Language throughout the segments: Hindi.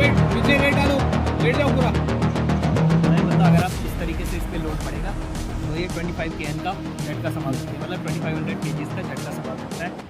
वेट पीछे लेट डालो, लेट जाओ पूरा। मतलब अगर आप इस तरीके से इस पर लोड पड़ेगा तो ये 25 kN का झटका संभाल सकती है, मतलब 2500 kg का झटका संभाल सकता है।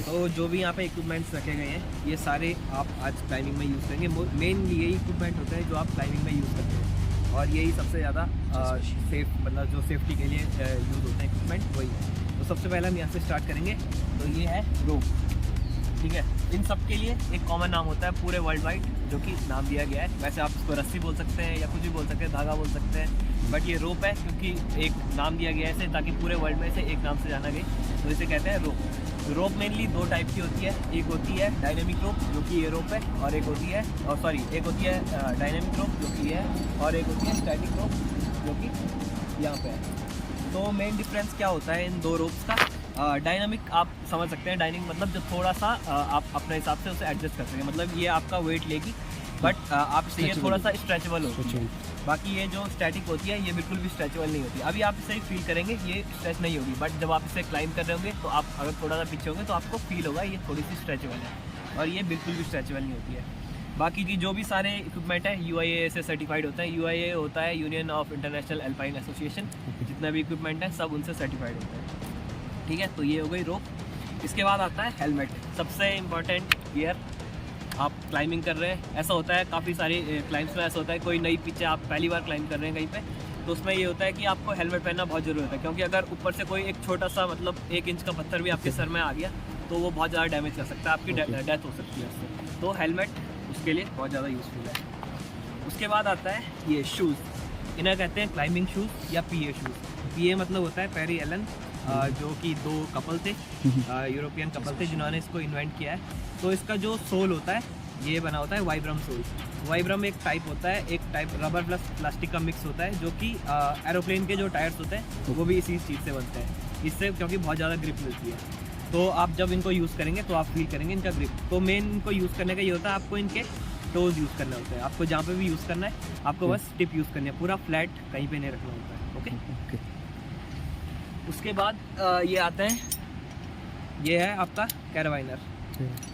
तो जो भी यहाँ पे इक्विपमेंट्स रखे गए हैं ये सारे आप आज क्लाइंबिंग में यूज़ करेंगे। मेनली यही इक्विपमेंट होते हैं जो आप क्लाइंबिंग में यूज़ करते हैं और यही सबसे ज़्यादा सेफ, मतलब जो सेफ्टी के लिए यूज़ होते हैं इक्विपमेंट वही है। तो सबसे पहले हम यहाँ से स्टार्ट करेंगे। तो ये है रोप, ठीक है। इन सब के लिए एक कॉमन नाम होता है पूरे वर्ल्ड वाइड, जो कि नाम दिया गया है। वैसे आप इसको रस्सी बोल सकते हैं या कुछ भी बोल सकते हैं, धागा बोल सकते हैं, बट ये रोप है क्योंकि एक नाम दिया गया है इसे, ताकि पूरे वर्ल्ड में इसे एक नाम से जाना गया, तो इसे कहते हैं रोप। रोप मेनली दो टाइप की होती है, एक होती है डायनेमिक रोप जो कि ये रोप है, और एक होती है एक होती है डायनेमिक रोप जो कि ये है, और एक होती है स्टैटिक रोप जो कि यहाँ पे है। तो मेन डिफरेंस क्या होता है इन दो रोप्स का? डायनामिक आप समझ सकते हैं, डायनामिक मतलब जो थोड़ा सा आप अपने हिसाब से उसे एडजस्ट कर सकें, मतलब ये आपका वेट लेगी बट आपसे ये थोड़ा सा स्ट्रेचेबल होती है। बाकी ये जो स्टैटिक होती है ये बिल्कुल भी स्ट्रेचेबल नहीं होती। अभी आप इसे फील करेंगे ये स्ट्रेच नहीं होगी, बट जब आप इसे क्लाइंब कर रहे होंगे तो आप अगर थोड़ा सा पीछे होंगे तो आपको फील होगा ये थोड़ी सी स्ट्रेचेबल है, और ये बिल्कुल भी स्ट्रेचेबल नहीं होती है। बाकी की जो भी सारे इक्विपमेंट है UIA से सर्टिफाइड होता है। UIA होता है union of international alpine association, जितना भी इक्विपमेंट है सब उनसे सर्टिफाइड होता है, ठीक है। तो ये हो गई रोप। इसके बाद आता है हेलमेट, सबसे इम्पॉर्टेंट गियर। आप क्लाइंबिंग कर रहे हैं, ऐसा होता है काफ़ी सारी क्लाइंब्स में ऐसा होता है, कोई नई पिच आप पहली बार क्लाइंब कर रहे हैं कहीं पे, तो उसमें ये होता है कि आपको हेलमेट पहनना बहुत ज़रूरी होता है, क्योंकि अगर ऊपर से कोई एक छोटा सा मतलब 1 इंच का पत्थर भी आपके सर में आ गया तो वो बहुत ज़्यादा डैमेज कर सकता है, आपकी डेथ हो सकती है उससे। तो हेलमेट उसके लिए बहुत ज़्यादा यूज़फुल है। उसके बाद आता है ये शूज़, इन्हें कहते हैं क्लाइंबिंग शूज़ या PA शूज़। PA मतलब होता है पेरी एलन, जो कि 2 कपल थे, यूरोपियन कपल थे जिन्होंने इसको इन्वेंट किया है। तो इसका जो सोल होता है ये बना होता है वाइब्रम सोल। वाइब्रम एक टाइप होता है, एक टाइप रबर प्लस प्लास्टिक का मिक्स होता है, जो कि एरोप्लेन के जो टायर्स होते हैं वो भी इसी चीज़ से बनते हैं, इससे क्योंकि बहुत ज़्यादा ग्रिप मिलती है। तो आप जब इनको यूज़ करेंगे तो आप फील करेंगे इनका ग्रिप। तो मेन इनको यूज़ करने का ये होता है, आपको इनके टोज़ यूज़ करने होते हैं। आपको जहाँ पे भी यूज़ करना है आपको बस टिप यूज़ करनी है, पूरा फ्लैट कहीं पे नहीं रखना होता है, ओके। उसके बाद ये आते हैं, ये है आपका कैरावाइनर।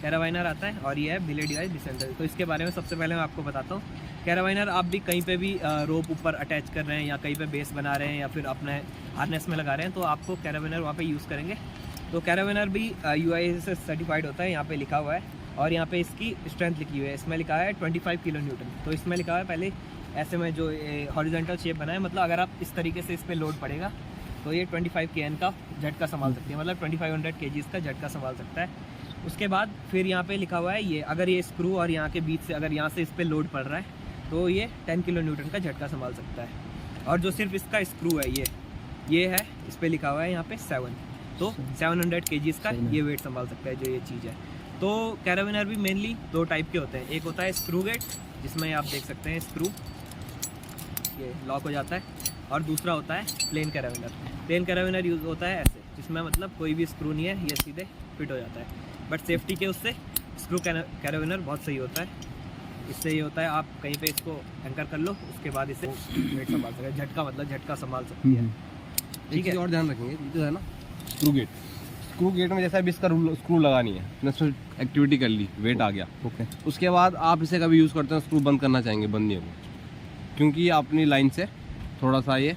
कैरावाइनर आता है और ये है बिले डिवाइस डिसेंडर। तो इसके बारे में सबसे पहले मैं आपको बताता हूँ। कैरावाइनर आप भी कहीं पे भी रोप ऊपर अटैच कर रहे हैं या कहीं पे बेस बना रहे हैं या फिर अपने हार्नेस में लगा रहे हैं तो आपको कैरावाइनर वहाँ पे यूज़ करेंगे। तो कैरावाइनर भी UIA से सर्टिफाइड होता है, यहाँ पे लिखा हुआ है, और यहाँ पे इसकी स्ट्रेंथ लिखी हुई है, इसमें लिखा है 25 किलो न्यूटन। तो इसमें लिखा है पहले ऐसे में जो हॉरिजॉन्टल शेप बना है, मतलब अगर आप इस तरीके से इस पर लोड पड़ेगा तो ये 25 kN का झटका संभाल सकती है, मतलब 2500 kg का झटका संभाल सकता है। उसके बाद फिर यहाँ पे लिखा हुआ है ये, अगर ये स्क्रू और यहाँ के बीच से अगर यहाँ से इस पर लोड पड़ रहा है तो ये 10 किलो न्यूटन का झटका संभाल सकता है। और जो सिर्फ इसका स्क्रू है ये है, इस पर लिखा हुआ है यहाँ पे 7, तो 700 kg का ये वेट संभाल सकता है जो ये चीज़ है। तो कैरावाइनर भी मेनली 2 टाइप के होते हैं, एक होता है स्क्रू गेट जिसमें आप देख सकते हैं स्क्रू ये लॉक हो जाता है, और दूसरा होता है प्लेन कैरावाइनर। प्लेन कैरावाइनर यूज़ होता है ऐसे, जिसमें मतलब कोई भी स्क्रू नहीं है, ये सीधे फिट हो जाता है, बट सेफ्टी के उससे स्क्रू कैरावाइनर बहुत सही होता है। इससे ये होता है आप कहीं पे इसको एंकर कर लो, उसके बाद इसे वेट संभाल सकते हैं, झटका मतलब झटका संभाल सकती है, ठीक है। और ध्यान रखेंगे जो है ना स्क्रू गेट में जैसा भी इसका स्क्रू लगानी है, नेक्स्ट एक्टिविटी कर ली, वेट आ गया, ओके। उसके बाद आप इसे कभी यूज़ करते हैं स्क्रू बंद करना चाहेंगे, बंद नहीं होगा, क्योंकि अपनी लाइन से थोड़ा सा ये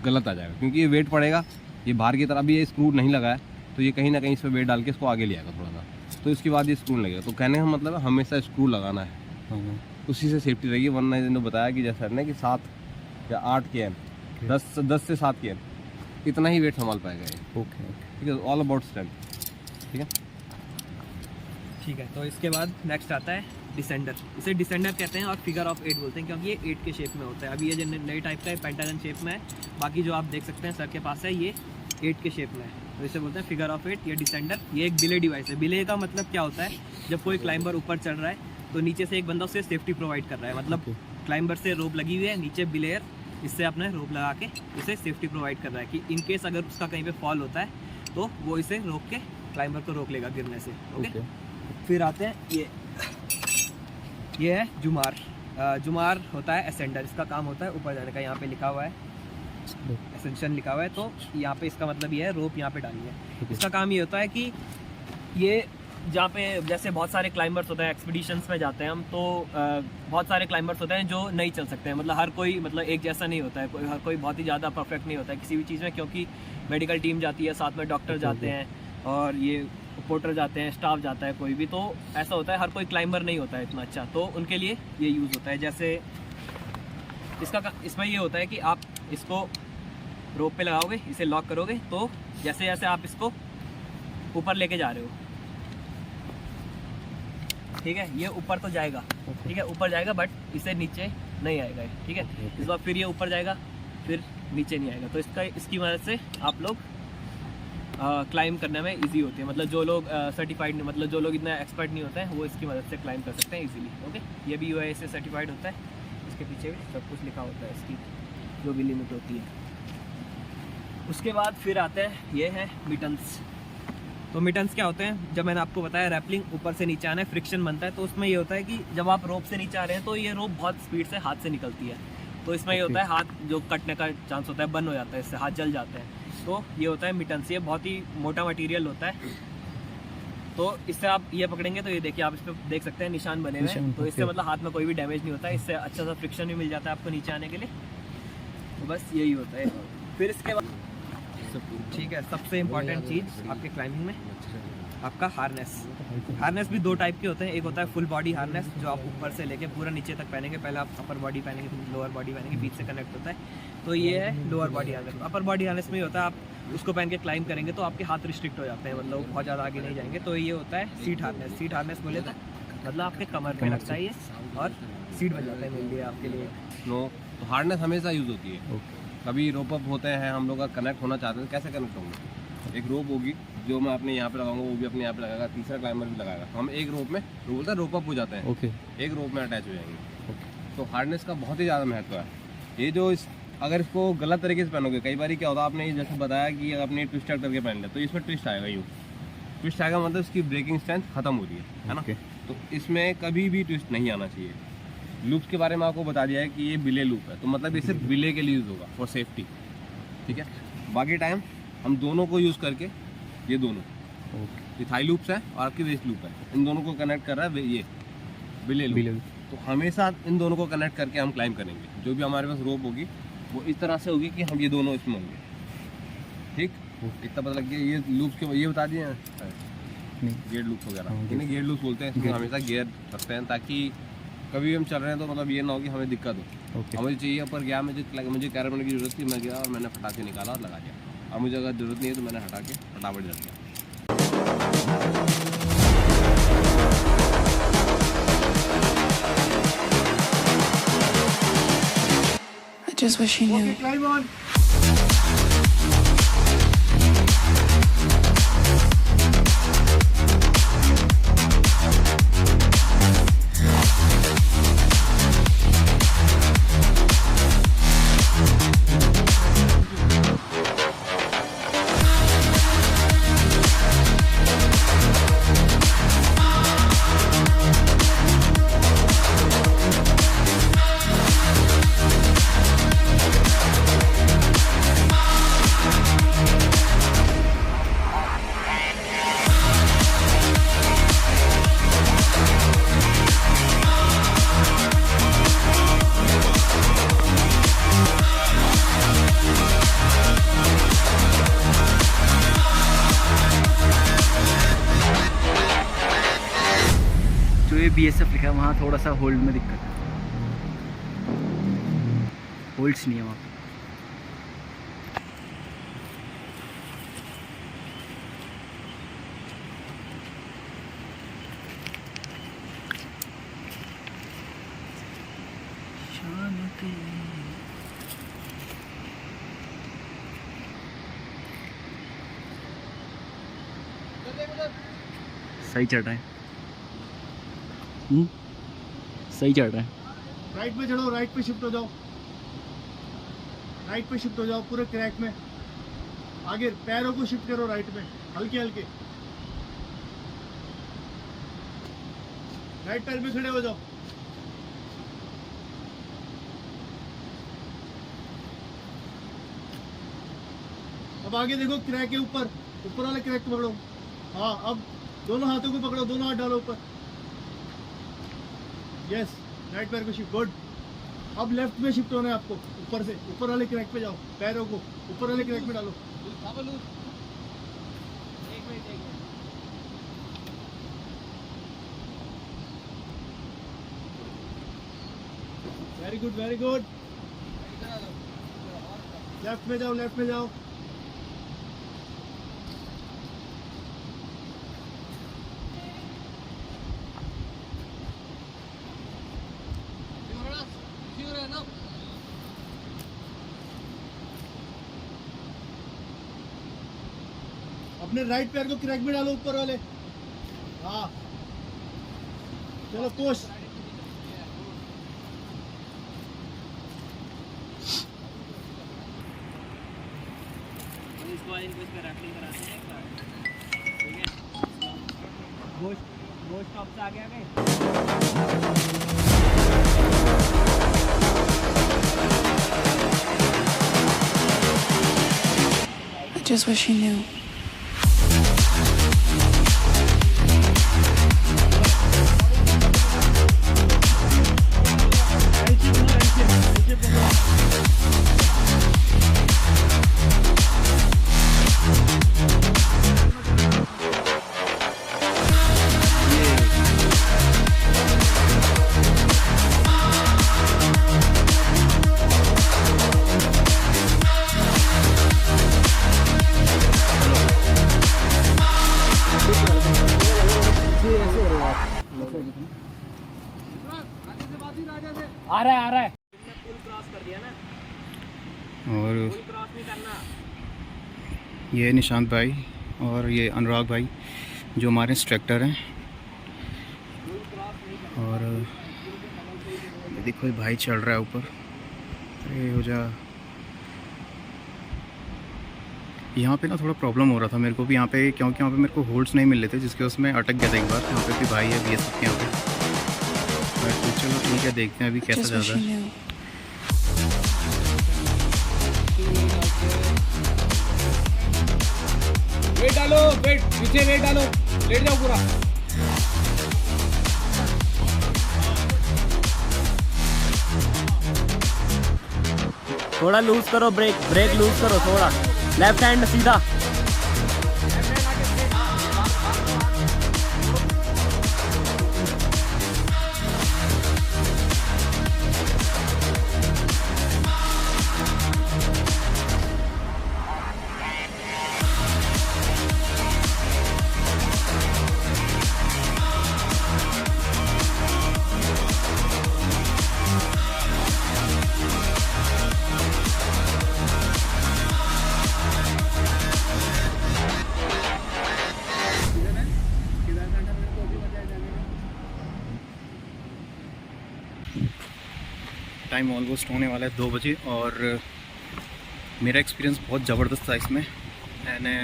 गलत आ जाएगा, क्योंकि ये वेट पड़ेगा, ये बाहर की तरफ भी ये स्क्रू नहीं लगाया तो ये कहीं ना कहीं इस पर वेट डाल के इसको आगे ले आएगा थोड़ा सा, तो इसके बाद ये स्क्रू लगेगा। तो कहने का मतलब है हमेशा स्क्रू लगाना है, उसी से सेफ्टी रहेगी। वरना इन्होंने बताया कि जैसा है कि 7 या 8 kN, 10 से 7 kN इतना ही वेट संभाल पाएगा ये, ओके। ठीक है, ऑल अबाउट स्ट्रेंथ, ठीक है। ठीक है, तो इसके बाद नेक्स्ट आता है डिसेंडर। इसे डिसेंडर कहते हैं और फिगर ऑफ 8 बोलते हैं, क्योंकि ये 8 के शेप में होता है। अभी ये जो नई टाइप का है पेंटागन शेप में है, बाकी जो आप देख सकते हैं सर के पास है ये 8 के शेप में है, तो इसे बोलते हैं फिगर ऑफ 8। ये डिसेंडर, ये एक बिले डिवाइस है। बिले का मतलब क्या होता है, जब कोई क्लाइंबर ऊपर चढ़ रहा है तो नीचे से एक बंदा उसे सेफ्टी प्रोवाइड कर रहा है, मतलब क्लाइंबर से रोप लगी हुई है, नीचे बिलेयर इससे अपने रोप लगा के इसे सेफ्टी प्रोवाइड कर रहा है कि इन केस अगर उसका कहीं पे फॉल होता है तो वो इसे रोक के क्लाइंबर को रोक लेगा गिरने से, ओके। फिर आते हैं ये है जुमार। जुमार होता है असेंडर, इसका काम होता है ऊपर जाने का। यहाँ पे लिखा हुआ है एसेंशन लिखा हुआ है, तो यहाँ पे इसका मतलब ये है रोप यहाँ पे डालनी है। इसका काम ये होता है कि ये जहाँ पे जैसे बहुत सारे क्लाइंबर्स होते हैं, एक्सपीडिशंस में जाते हैं हम, तो बहुत सारे क्लाइंबर्स होते हैं जो नहीं चल सकते हैं, मतलब हर कोई मतलब एक जैसा नहीं होता है, हर कोई बहुत ही ज़्यादा परफेक्ट नहीं होता है किसी भी चीज़ में, क्योंकि मेडिकल टीम जाती है, साथ में डॉक्टर जाते हैं और ये पोर्टर जाते हैं, स्टाफ जाता है कोई भी, तो ऐसा होता है हर कोई क्लाइंबर नहीं होता है इतना अच्छा, तो उनके लिए ये यूज़ होता है। जैसे इसमें ये होता है कि आप इसको रोप पे लगाओगे, इसे लॉक करोगे, तो जैसे जैसे आप इसको ऊपर लेके जा रहे हो, ठीक है, ये ऊपर तो जाएगा, ठीक है, ऊपर जाएगा, बट इसे नीचे नहीं आएगा, ठीक है। इस बार फिर ये ऊपर जाएगा, फिर नीचे नहीं आएगा, तो इसकी मदद से आप लोग क्लाइंब करने में इजी होती है, मतलब जो लोग सर्टिफाइड, मतलब जो लोग इतना एक्सपर्ट नहीं होते हैं वो इसकी मदद से क्लाइंब कर सकते हैं इजीली। ओके, ये भी UAE से सर्टिफाइड होता है, इसके पीछे भी सब कुछ लिखा होता है, इसकी जो भी लिमिट होती है। उसके बाद फिर आते हैं, ये है मिटन्स। तो मिटन्स क्या होते हैं, जब मैंने आपको बताया रैपलिंग ऊपर से नीचे आना है, फ्रिक्शन बनता है, तो उसमें ये होता है कि जब आप रोप से नीचे आ रहे हैं तो ये रोप बहुत स्पीड से हाथ से निकलती है, तो इसमें ये होता है हाथ जो कटने का चांस होता है, बंद हो जाता है, इससे हाथ जल जाते हैं, तो ये होता है मिटन्स। ये बहुत ही मोटा मटेरियल होता है, तो इससे आप ये पकड़ेंगे तो ये देखिए, आप इस पर देख सकते हैं निशान बने हुए हैं, तो इससे मतलब हाथ में कोई भी डैमेज नहीं होता है, इससे अच्छा सा फ्रिक्शन भी मिल जाता है आपको नीचे आने के लिए, तो बस यही होता है। फिर इसके बाद ठीक है, सबसे इम्पॉर्टेंट चीज़ आपके क्लाइंबिंग में आपका हार्नेस भी 2 टाइप के होते हैं। एक होता है फुल बॉडी हार्नेस, जो आप ऊपर से लेके पूरा नीचे तक पहनेंगे, पहले आप अपर बॉडी पहनेंगे, फिर लोअर बॉडी पहनेंगे, बीच से कनेक्ट होता है, तो ये है lower body harness. Upper body harness में ये होता है आप उसको पहन के क्लाइंब करेंगे तो आपके हाथ रिस्ट्रिक्ट हो जाते हैं, मतलब बहुत ज़्यादा आगे नहीं जाएंगे, तो ये होता है सीट हार्नेस। सीट हार्नेस बोले तो मतलब आपके कमर पे लगता है ये, और सीट बन जाता है मेरे लिए आपके लिए। नो, तो हार्डनेस हमेशा यूज़ होती है। कभी रोप अप होते हैं, हम लोग का कनेक्ट होना चाहते हैं, कैसे कनेक्ट होंगे? एक रोप होगी जो मैं अपने यहाँ पे लगाऊंगा, वो भी अपने यहाँ पे लगाएगा, तीसरा क्लाइंबर भी लगाएगा, तो हम एक रोप में बोलते हैं रोप अप हो जाते हैं, ओके, एक रोप में अटैच हो जाएंगे। तो हार्डनेस का बहुत ही ज़्यादा महत्व है। ये जो अगर इसको गलत तरीके से पहनोगे, कई बार क्या होता है, आपने जैसे बताया कि अगर आपने ट्विस्टर करके पहन लिया तो इसमें ट्विस्ट आएगा, यूँ ट्विस्ट आएगा, मतलब इसकी ब्रेकिंग स्ट्रेंथ खत्म हो रही है ना। तो इसमें कभी भी ट्विस्ट नहीं आना चाहिए। लूप्स के बारे में आपको बता दिया है कि ये बिले लूप है, तो मतलब ये सिर्फ बिले के लिए यूज़ होगा फॉर सेफ्टी, ठीक है। बाकी टाइम हम दोनों को यूज़ करके, ये दोनों ये थाई लूप्स है और आपकी वेस्ट लूप है, इन दोनों को कनेक्ट कर रहा है ये बिले लूप। तो हमेशा इन दोनों को कनेक्ट करके हम क्लाइंब करेंगे। जो भी हमारे पास रोप होगी वो इस तरह से होगी कि हम ये दोनों इसमें होंगे, ठीक। इतना पता लग गया। ये लूप्स के ये बता दिए गेयर लूप्स वगैरह, इन्हें गेयर लूप्स बोलते हैं। इसमें हमेशा गेयर रखते हैं ताकि कभी भी हम चल रहे हैं तो मतलब ये ना हो कि हमें दिक्कत हो। मुझे चाहिए ऊपर गया, मुझे कैरमन की जरूरत थी, मैं गया और मैंने फटा के निकाला और लगा दिया। अब मुझे अगर जरूरत नहीं है तो मैंने हटा के फटाफट जल दिया। Just wish he knew. Okay, climb on. BSF लिखा है वहाँ थोड़ा सा होल्ड में दिक्कत है, होल्ड्स नहीं है वहाँ। सही चढ़ रहा है, सही चढ़ रहा है। राइट पे चढ़ो, राइट पे शिफ्ट हो जाओ, राइट पे शिफ्ट हो जाओ पूरे क्रैक में। आगे पैरों को शिफ्ट करो राइट में, हल्के हल्के। राइट पैर पे खड़े हो जाओ। अब आगे देखो क्रैक के ऊपर, ऊपर वाले क्रैक पकड़ो। हाँ, अब दोनों हाथों को पकड़ो, दोनों हाथ डालो ऊपर। यस, राइट पैर को शिफ्ट, गुड। अब लेफ्ट में शिफ्ट होना है आपको, ऊपर से ऊपर वाले क्रैक पे जाओ, पैरों को ऊपर वाले क्रैक में डालो। Very good, very good. Left में जाओ, लेफ्ट में जाओ। अपने राइट पैर को क्रैक में डालो, ऊपर वाले। हाँ, चलो पुश। गोश्त टॉप से आगे आ गए। I just wish he knew. आ रहा है पुल क्रॉस कर दिया ना, और पुल क्रॉस नहीं करना। ये निशांत भाई और ये अनुराग भाई जो हमारे इंस्ट्रक्टर हैं। और ये देखो ये भाई चल रहा है ऊपर। अरे हो जा, यहाँ पे ना थोड़ा प्रॉब्लम हो रहा था मेरे को भी यहाँ पे, क्योंकि यहाँ पे मेरे को होल्ड्स नहीं मिल रहे थे, जिसके उसमें अटक गया था एक बार। यहाँ पे भी भाई है BSF के यहाँ पे। तो चलो ठीक है, देखते हैं अभी कैसा Just जा wish रहा he है। knew. वेट डालो, वेट पीछे, वेट डालो, लेट जाओ पूरा। थोड़ा लूज करो, ब्रेक लूज करो थोड़ा। लेफ्ट हैंड सीधा। टाइम ऑलमोस्ट होने वाला है 2 बजे और मेरा एक्सपीरियंस बहुत ज़बरदस्त था इसमें। मैंने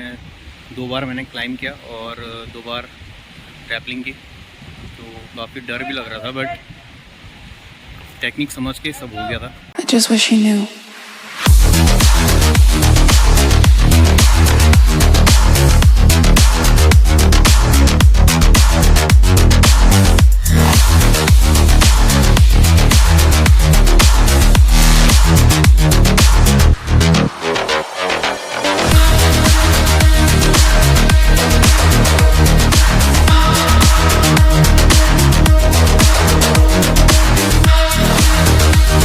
2 बार मैंने क्लाइंब किया और 2 बार रैपलिंग की, तो काफ़ी डर भी लग रहा था, बट टेक्निक समझ के सब हो गया था। I just wish he knew.